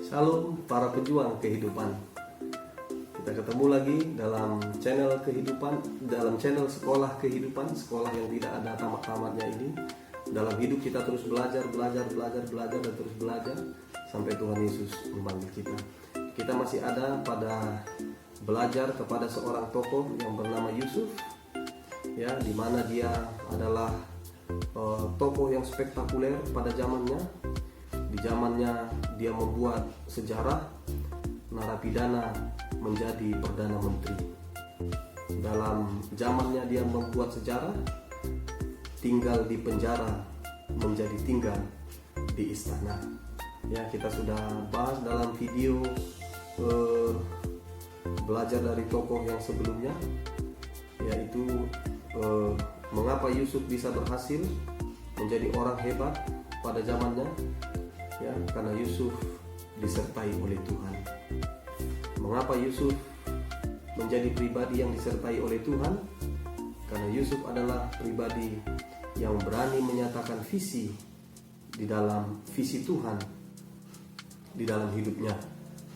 Shalom para pejuang kehidupan. Kita ketemu lagi dalam channel kehidupan, dalam channel sekolah kehidupan, sekolah yang tidak ada tamat-tamatnya ini. Dalam hidup kita terus belajar dan terus belajar sampai Tuhan Yesus memanggil kita. Kita masih ada pada belajar kepada seorang tokoh yang bernama Yusuf, ya, di mana dia adalah tokoh yang spektakuler pada zamannya. Di zamannya dia membuat sejarah, narapidana menjadi perdana menteri. Dalam zamannya dia membuat sejarah, tinggal di penjara menjadi tinggal di istana. Ya, kita sudah bahas dalam video belajar dari tokoh yang sebelumnya, yaitu mengapa Yusuf bisa berhasil menjadi orang hebat pada zamannya. Ya, karena Yusuf disertai oleh Tuhan. Mengapa Yusuf menjadi pribadi yang disertai oleh Tuhan? Karena Yusuf adalah pribadi yang berani menyatakan visi di dalam visi Tuhan di dalam hidupnya.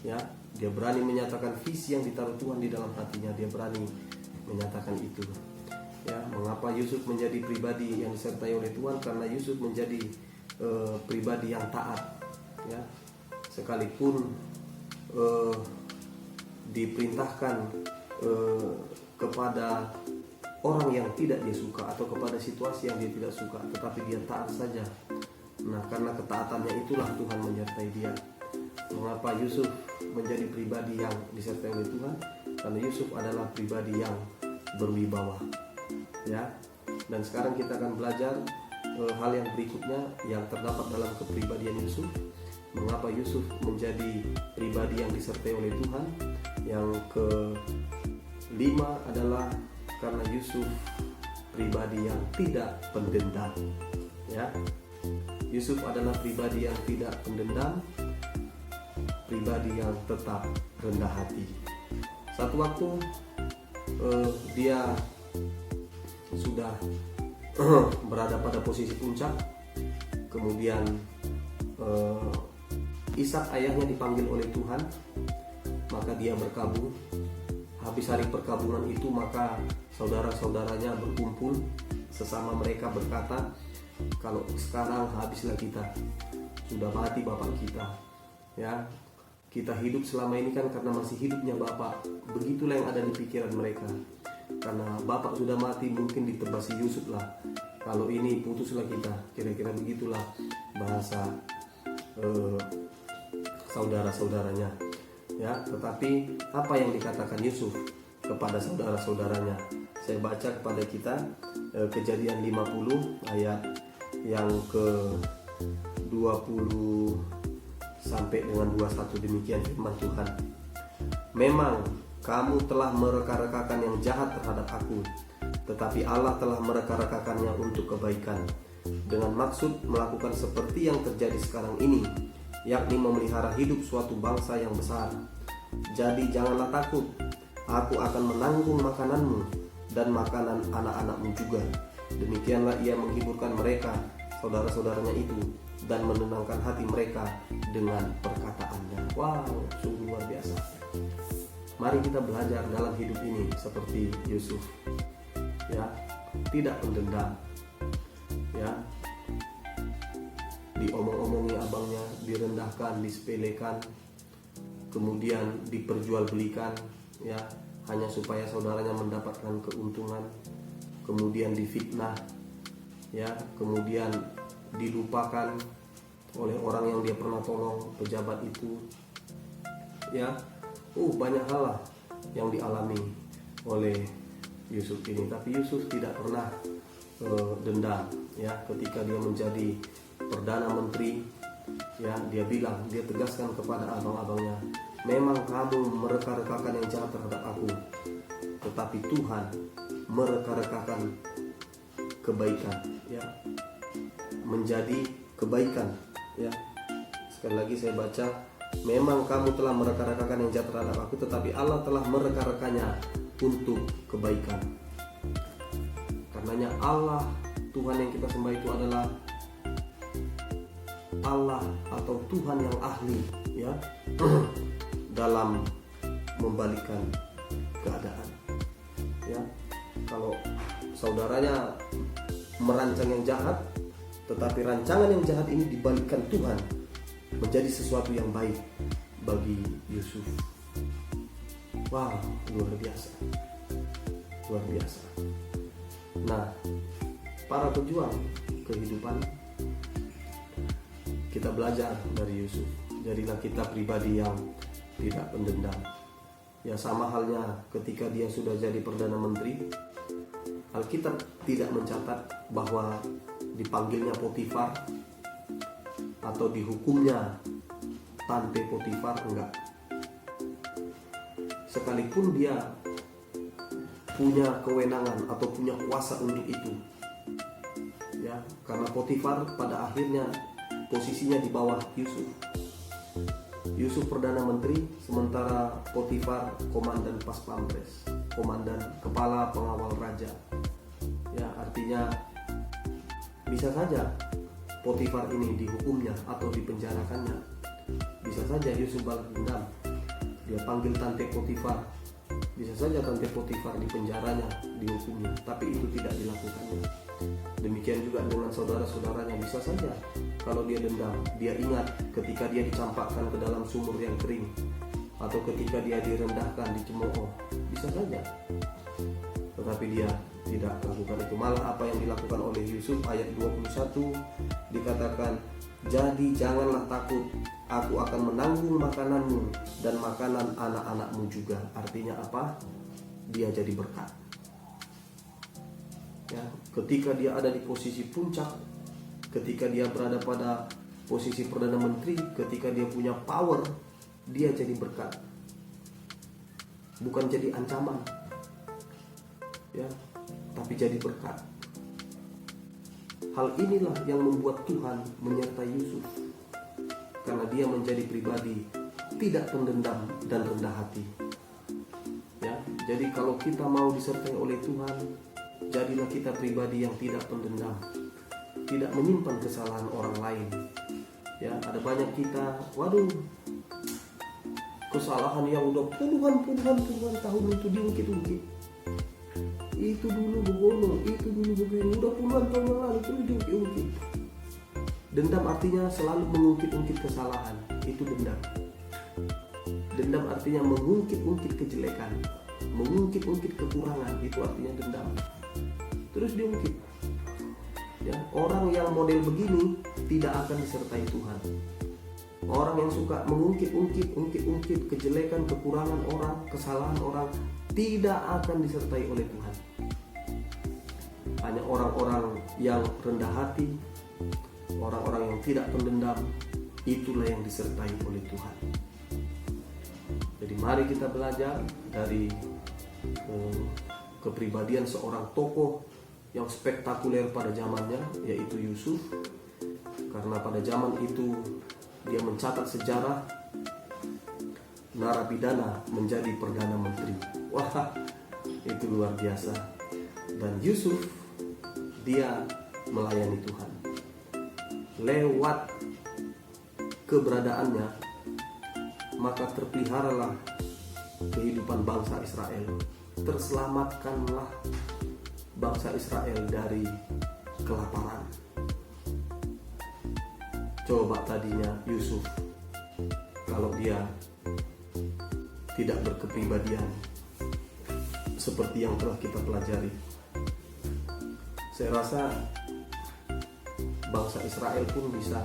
Ya, dia berani menyatakan visi yang ditaruh Tuhan di dalam hatinya. Dia berani menyatakan itu. Ya, mengapa Yusuf menjadi pribadi yang disertai oleh Tuhan? Karena Yusuf menjadi pribadi yang taat, ya, sekalipun diperintahkan kepada orang yang tidak dia suka atau kepada situasi yang dia tidak suka, tetapi dia taat saja. Nah, karena ketaatannya itulah Tuhan menyertai dia. Mengapa Yusuf menjadi pribadi yang disertai oleh Tuhan? Karena Yusuf adalah pribadi yang berwibawa, ya. Dan sekarang kita akan belajar hal yang berikutnya yang terdapat dalam kepribadian Yusuf. Mengapa Yusuf menjadi pribadi yang disertai oleh Tuhan? Yang kelima adalah karena Yusuf pribadi yang tidak pendendam. Ya, Yusuf adalah pribadi yang tidak pendendam, pribadi yang tetap rendah hati. Satu waktu dia sudah berada pada posisi puncak. Kemudian Ishak ayahnya dipanggil oleh Tuhan, maka dia berkabung. Habis hari perkabungan itu, maka saudara-saudaranya berkumpul, sesama mereka berkata, kalau sekarang habislah kita, sudah mati bapak kita, ya, kita hidup selama ini kan karena masih hidupnya bapak. Begitulah yang ada di pikiran mereka. Karena bapak sudah mati, mungkin ditebasi Yusuf lah. Kalau ini putuslah kita, kira-kira begitulah bahasa saudara-saudaranya. Ya, tetapi apa yang dikatakan Yusuf kepada saudara-saudaranya? Saya baca kepada kita Kejadian 50 ayat yang ke 20 sampai dengan 21. Demikian firman Tuhan. Memang kamu telah mereka-rekakan yang jahat terhadap aku, tetapi Allah telah mereka-rekakannya untuk kebaikan, dengan maksud melakukan seperti yang terjadi sekarang ini, yakni memelihara hidup suatu bangsa yang besar. Jadi janganlah takut, aku akan menanggung makananmu dan makanan anak-anakmu juga. Demikianlah ia menghiburkan mereka, saudara-saudaranya itu, dan menenangkan hati mereka dengan perkataannya. Wow, sungguh luar biasa. Mari kita belajar dalam hidup ini seperti Yusuf, ya, tidak pendendam, ya, diomong-omongi abangnya, direndahkan, disepelekan, kemudian diperjualbelikan, ya, hanya supaya saudaranya mendapatkan keuntungan, kemudian difitnah, ya, kemudian dilupakan oleh orang yang dia pernah tolong, pejabat itu, ya. Banyak hal yang dialami oleh Yusuf ini, tapi Yusuf tidak pernah dendam, ya. Ketika dia menjadi perdana menteri, ya, dia bilang, dia tegaskan kepada abang-abangnya, memang kamu mereka-rekakan yang jahat terhadap aku, tetapi Tuhan mereka-rekakan kebaikan, ya, menjadi kebaikan, ya. Sekali lagi saya baca, memang kamu telah mereka-rekakan yang jahat terhadap aku, tetapi Allah telah mereka-rekannya untuk kebaikan. Karenanya Allah, Tuhan yang kita sembah itu adalah Allah atau Tuhan yang ahli, ya, dalam membalikkan keadaan. Ya, kalau saudaranya merancang yang jahat, tetapi rancangan yang jahat ini dibalikkan Tuhan menjadi sesuatu yang baik bagi Yusuf. Wow, luar biasa. Luar biasa. Nah, para pejuang kehidupan, kita belajar dari Yusuf. Jadilah kita pribadi yang tidak pendendam. Ya, sama halnya ketika dia sudah jadi Perdana Menteri, Alkitab tidak mencatat bahwa dipanggilnya Potifar atau dihukumnya tante Potifar, enggak. Sekalipun dia punya kewenangan atau punya kuasa untuk itu, ya, karena Potifar pada akhirnya posisinya di bawah Yusuf. Yusuf Perdana Menteri, sementara Potifar komandan pas pampres, komandan kepala pengawal raja. Ya, artinya bisa saja Potifar ini dihukumnya atau dipenjarakannya. Bisa saja Yusuf balas dendam, dia panggil tante Potifar. Bisa saja tante Potifar dipenjaranya, dihukumnya, tapi itu tidak dilakukannya. Demikian juga dengan saudara-saudaranya. Bisa saja kalau dia dendam, dia ingat ketika dia dicampakkan ke dalam sumur yang kering, atau ketika dia direndahkan, dicemooh. Bisa saja, tetapi dia tidak melakukan itu. Malah apa yang dilakukan oleh Yusuf, ayat 21 dikatakan, jadi janganlah takut, aku akan menanggung makananmu dan makanan anak-anakmu juga. Artinya apa? Dia jadi berkat. Ya, ketika dia ada di posisi puncak, ketika dia berada pada posisi Perdana Menteri, ketika dia punya power, dia jadi berkat, bukan jadi ancaman, ya, tapi jadi berkat. Hal inilah yang membuat Tuhan menyertai Yusuf, karena dia menjadi pribadi tidak pendendam dan rendah hati. Ya, jadi kalau kita mau disertai oleh Tuhan, jadilah kita pribadi yang tidak pendendam, tidak menyimpan kesalahan orang lain. Ya, ada banyak kita, waduh, kesalahan yang udah puluhan tahun itu diungkit-ungkit. Itu dulu begono, itu dulu begini, udah puluhan tahun yang lalu itu diungkit-ungkit. Dendam artinya selalu mengungkit-ungkit kesalahan, itu dendam. Dendam artinya mengungkit-ungkit kejelekan, mengungkit-ungkit kekurangan, itu artinya dendam. Terus diungkit. Ya, orang yang model begini tidak akan disertai Tuhan. Orang yang suka mengungkit kejelekan, kekurangan orang, kesalahan orang, tidak akan disertai oleh Tuhan. Hanya orang-orang yang rendah hati, orang-orang yang tidak pendendam, itulah yang disertai oleh Tuhan. Jadi mari kita belajar dari kepribadian seorang tokoh yang spektakuler pada zamannya, yaitu Yusuf. Karena pada zaman itu dia mencatat sejarah narapidana menjadi Perdana Menteri. Wah, itu luar biasa. Dan Yusuf, dia melayani Tuhan. Lewat keberadaannya, maka terpeliharalah kehidupan bangsa Israel. Terselamatkanlah bangsa Israel dari kelaparan. Coba tadinya Yusuf, kalau dia tidak berkepribadian seperti yang telah kita pelajari, saya rasa bangsa Israel pun bisa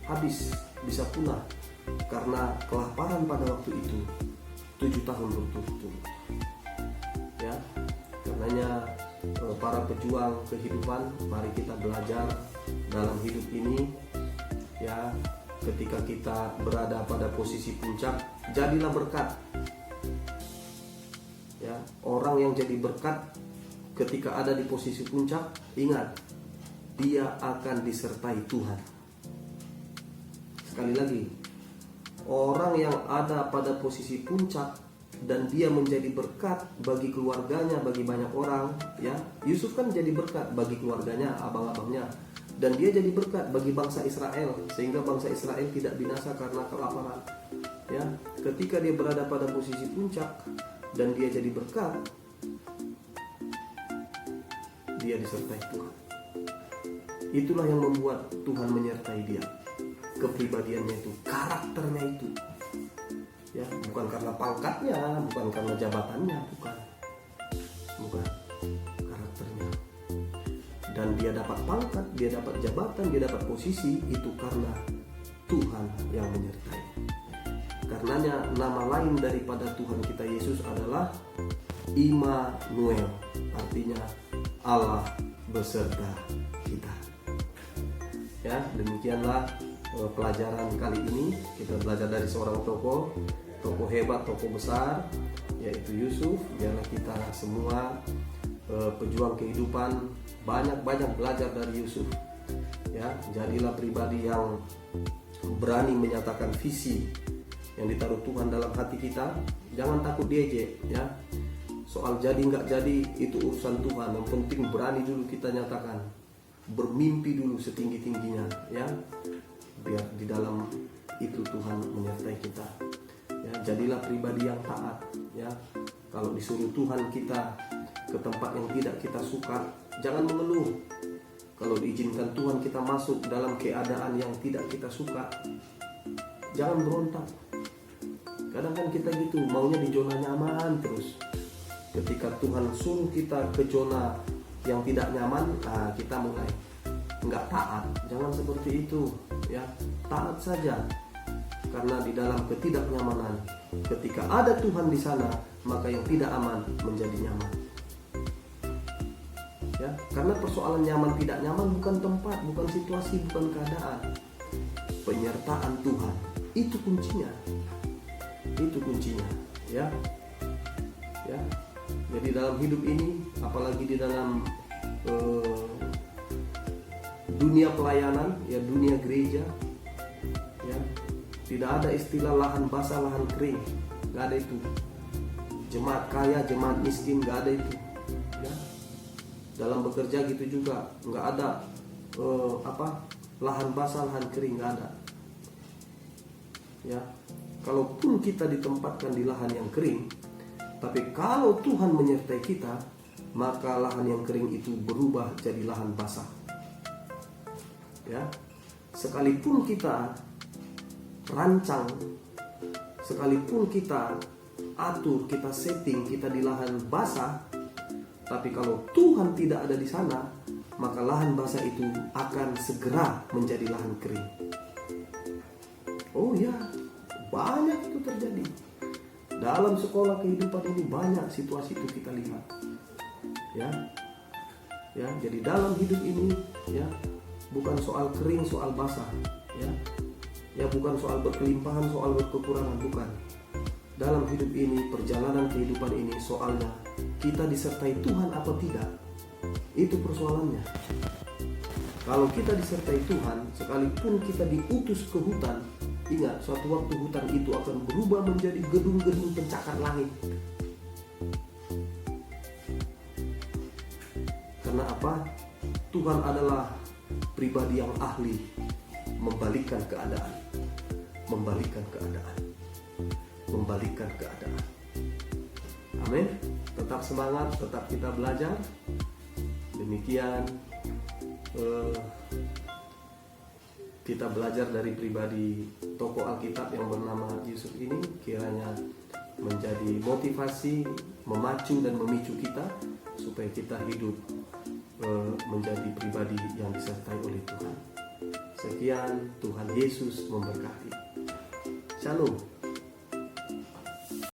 habis, bisa punah karena kelaparan pada waktu itu 7 tahun berturut-turut. Ya, karenanya para pejuang kehidupan, mari kita belajar dalam hidup ini. Ya, ketika kita berada pada posisi puncak, jadilah berkat. Ya, orang yang jadi berkat ketika ada di posisi puncak, ingat, dia akan disertai Tuhan. Sekali lagi, orang yang ada pada posisi puncak dan dia menjadi berkat bagi keluarganya, bagi banyak orang, ya. Yusuf kan jadi berkat bagi keluarganya, abang-abangnya, dan dia jadi berkat bagi bangsa Israel, sehingga bangsa Israel tidak binasa karena kelaparan. Ya, ketika dia berada pada posisi puncak dan dia jadi berkat, dia disertai Tuhan. Itulah yang membuat Tuhan menyertai dia. Kepribadiannya itu, karakternya itu. Ya, bukan karena pangkatnya, bukan karena jabatannya, bukan. Karakternya. Dan dia dapat pangkat, dia dapat jabatan, dia dapat posisi itu karena Tuhan yang menyertai. Karenanya nama lain daripada Tuhan kita Yesus adalah Immanuel, artinya Allah beserta kita. Ya, demikianlah pelajaran kali ini. Kita belajar dari seorang tokoh hebat, tokoh besar, yaitu Yusuf. Biarlah kita semua pejuang kehidupan banyak belajar dari Yusuf. Ya, jadilah pribadi yang berani menyatakan visi yang ditaruh Tuhan dalam hati kita. Jangan takut diejek, ya. Soal jadi nggak jadi itu urusan Tuhan. Yang penting berani dulu kita nyatakan, bermimpi dulu setinggi-tingginya, ya. Biar di dalam itu Tuhan menyertai kita. Ya, jadilah pribadi yang taat, ya. Kalau disuruh Tuhan kita ke tempat yang tidak kita suka, jangan mengeluh. Kalau diizinkan Tuhan kita masuk dalam keadaan yang tidak kita suka, jangan berontak. Kadang kan kita gitu, maunya di zona nyaman terus. Ketika Tuhan suruh kita ke zona yang tidak nyaman, kita mulai nggak taat. Jangan seperti itu, ya. Taat saja. Karena di dalam ketidaknyamanan, ketika ada Tuhan di sana, maka yang tidak aman menjadi nyaman. Ya, karena persoalan nyaman tidak nyaman bukan tempat, bukan situasi, bukan keadaan. Penyertaan Tuhan itu kuncinya. Itu kuncinya, ya. Ya. Jadi dalam hidup ini, apalagi di dalam dunia pelayanan, ya, dunia gereja, ya, tidak ada istilah lahan basah, lahan kering, nggak ada itu. Jemaat kaya, jemaat miskin, nggak ada itu. Ya. Dalam bekerja gitu juga, nggak ada lahan basah, lahan kering, nggak ada. Ya, kalaupun kita ditempatkan di lahan yang kering, tapi kalau Tuhan menyertai kita, maka lahan yang kering itu berubah jadi lahan basah. Ya, sekalipun kita rancang, sekalipun kita atur, kita setting, kita di lahan basah, tapi kalau Tuhan tidak ada di sana, maka lahan basah itu akan segera menjadi lahan kering. Oh ya, banyak itu terjadi. Dalam sekolah kehidupan ini banyak situasi itu kita lihat. Ya. Ya, jadi dalam hidup ini, ya, bukan soal kering, soal basah, ya. Ya, bukan soal berkelimpahan, soal berkekurangan, bukan. Dalam hidup ini, perjalanan kehidupan ini soalnya kita disertai Tuhan apa tidak. Itu persoalannya. Kalau kita disertai Tuhan, sekalipun kita diutus ke hutan, ingat, suatu waktu hutan itu akan berubah menjadi gedung-gedung pencakar langit. Karena apa? Tuhan adalah pribadi yang ahli membalikkan keadaan. Membalikkan keadaan. Membalikkan keadaan. Amin. Tetap semangat, tetap kita belajar. Demikian kita belajar dari pribadi tokoh Alkitab yang bernama Yusuf ini, kiranya menjadi motivasi, memacu dan memicu kita supaya kita hidup menjadi pribadi yang disertai oleh Tuhan. Sekian, Tuhan Yesus memberkati. Shalom.